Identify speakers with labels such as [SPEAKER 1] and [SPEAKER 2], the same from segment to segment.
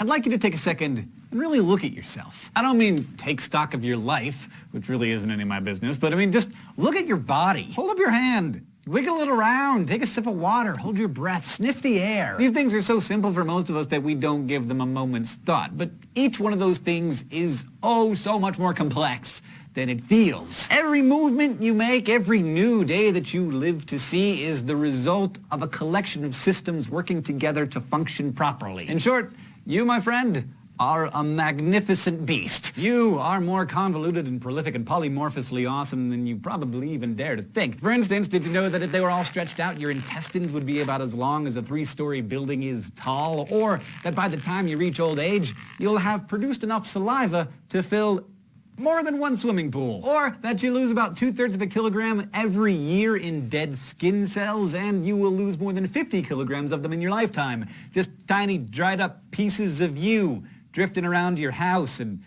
[SPEAKER 1] I'd like you to take a second and really look at yourself. I don't mean take stock of your life, which really isn't any of my business, but I mean just look at your body. Hold up your hand. Wiggle it around, take a sip of water, hold your breath, sniff the air. These things are so simple for most of us that we don't give them a moment's thought, but each one of those things is so much more complex than it feels. Every movement you make, every new day that you live to see is the result of a collection of systems working together to function properly. In short, you, my friend, are a magnificent beast. You are more convoluted and prolific and polymorphously awesome than you probably even dare to think. For instance, did you know that if they were all stretched out, your intestines would be about as long as a 3-story building is tall? Or that by the time you reach old age, you'll have produced enough saliva to fill more than one swimming pool. Or that you lose about 2/3 of a kilogram every year in dead skin cells, and you will lose more than 50 kilograms of them in your lifetime. Just tiny, dried up pieces of you drifting around your house and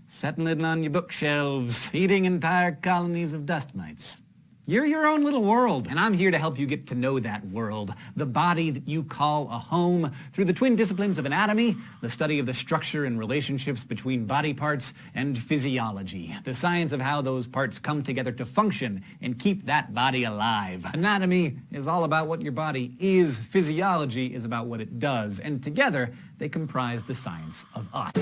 [SPEAKER 1] settling on your bookshelves, feeding entire colonies of dust mites. You're your own little world, and I'm here to help you get to know that world, the body that you call a home, through the twin disciplines of anatomy, the study of the structure and relationships between body parts, and physiology, the science of how those parts come together to function and keep that body alive. Anatomy is all about what your body is, physiology is about what it does, and together they comprise the science of us.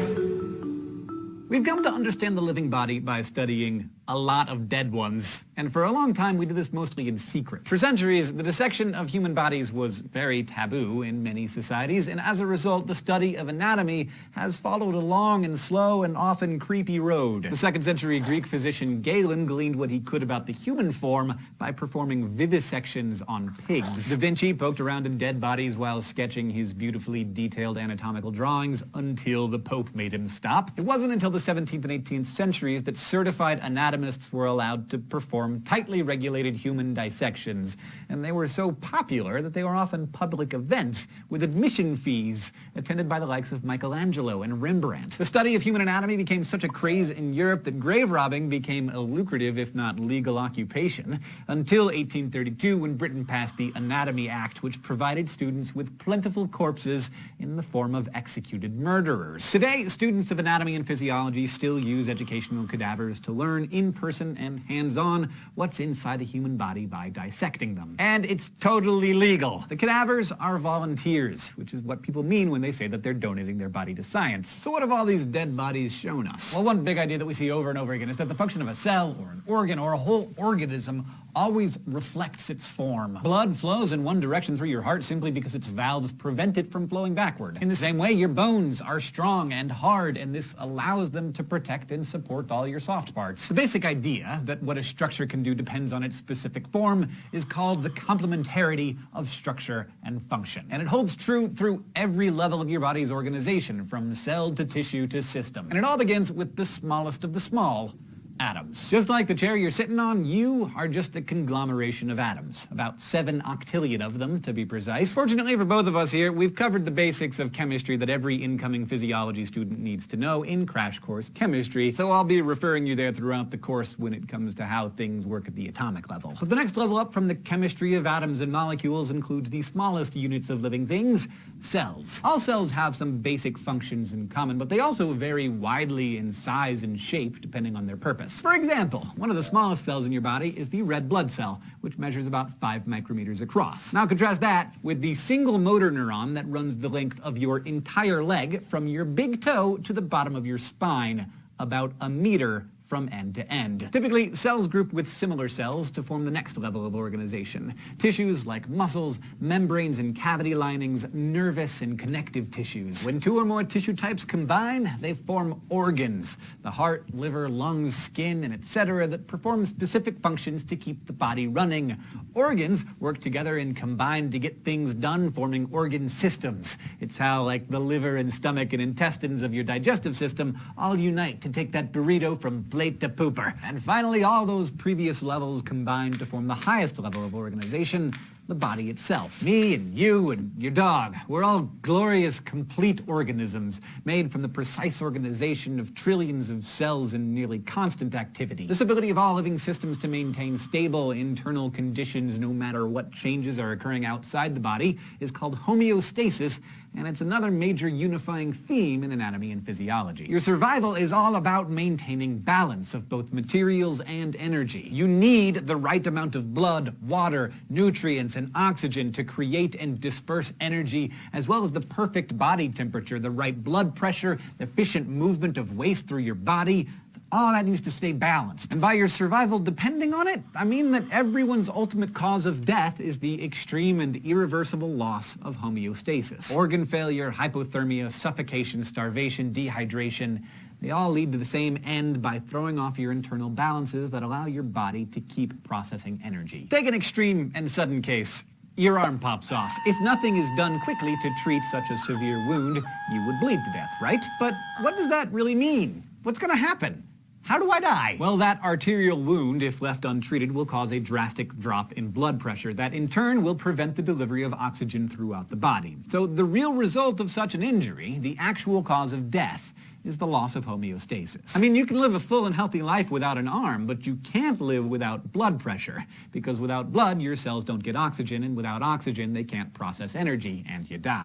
[SPEAKER 1] We've come to understand the living body by studying a lot of dead ones, and for a long time we did this mostly in secret. For centuries, the dissection of human bodies was very taboo in many societies, and as a result, the study of anatomy has followed a long and slow and often creepy road. The 2nd century Greek physician Galen gleaned what he could about the human form by performing vivisections on pigs. Da Vinci poked around in dead bodies while sketching his beautifully detailed anatomical drawings until the Pope made him stop. It wasn't until the 17th and 18th centuries that certified anatomists were allowed to perform tightly regulated human dissections, and they were so popular that they were often public events with admission fees attended by the likes of Michelangelo and Rembrandt. The study of human anatomy became such a craze in Europe that grave robbing became a lucrative, if not legal, occupation until 1832, when Britain passed the Anatomy Act, which provided students with plentiful corpses in the form of executed murderers. Today, students of anatomy and physiology still use educational cadavers to learn in person and hands-on what's inside a human body by dissecting them. And it's totally legal. The cadavers are volunteers, which is what people mean when they say that they're donating their body to science. So what have all these dead bodies shown us? Well, one big idea that we see over and over again is that the function of a cell or an organ or a whole organism always reflects its form. Blood flows in one direction through your heart simply because its valves prevent it from flowing backward. In the same way, your bones are strong and hard, and this allows them to protect and support all your soft parts. The basic idea that what a structure can do depends on its specific form is called the complementarity of structure and function. And it holds true through every level of your body's organization, from cell to tissue to system. And it all begins with the smallest of the small, atoms. Just like the chair you're sitting on, you are just a conglomeration of atoms, about 7 octillion of them to be precise. Fortunately for both of us here, we've covered the basics of chemistry that every incoming physiology student needs to know in Crash Course Chemistry, so I'll be referring you there throughout the course when it comes to how things work at the atomic level. But the next level up from the chemistry of atoms and molecules includes the smallest units of living things, cells. All cells have some basic functions in common, but they also vary widely in size and shape depending on their purpose. For example, one of the smallest cells in your body is the red blood cell, which measures about 5 micrometers across. Now contrast that with the single motor neuron that runs the length of your entire leg from your big toe to the bottom of your spine, about a meter from end to end. Typically, cells group with similar cells to form the next level of organization. Tissues like muscles, membranes and cavity linings, nervous and connective tissues. When 2 or more tissue types combine, they form organs. The heart, liver, lungs, skin, and etc. that perform specific functions to keep the body running. Organs work together and combine to get things done, forming organ systems. It's how, like, the liver and stomach and intestines of your digestive system all unite to take that burrito from plate to pooper. And finally, all those previous levels combine to form the highest level of organization, the body itself. Me and you and your dog, we're all glorious, complete organisms made from the precise organization of trillions of cells in nearly constant activity. This ability of all living systems to maintain stable internal conditions no matter what changes are occurring outside the body is called homeostasis, and it's another major unifying theme in anatomy and physiology. Your survival is all about maintaining balance of both materials and energy. You need the right amount of blood, water, nutrients, and oxygen to create and disperse energy, as well as the perfect body temperature, the right blood pressure, the efficient movement of waste through your body. All that needs to stay balanced. And by your survival depending on it, I mean that everyone's ultimate cause of death is the extreme and irreversible loss of homeostasis. Organ failure, hypothermia, suffocation, starvation, dehydration, they all lead to the same end by throwing off your internal balances that allow your body to keep processing energy. Take an extreme and sudden case. Your arm pops off. If nothing is done quickly to treat such a severe wound, you would bleed to death, right? But what does that really mean? What's going to happen? How do I die? Well, that arterial wound, if left untreated, will cause a drastic drop in blood pressure that in turn will prevent the delivery of oxygen throughout the body. So the real result of such an injury, the actual cause of death, is the loss of homeostasis. I mean, you can live a full and healthy life without an arm, but you can't live without blood pressure, because without blood, your cells don't get oxygen, and without oxygen, they can't process energy, and you die.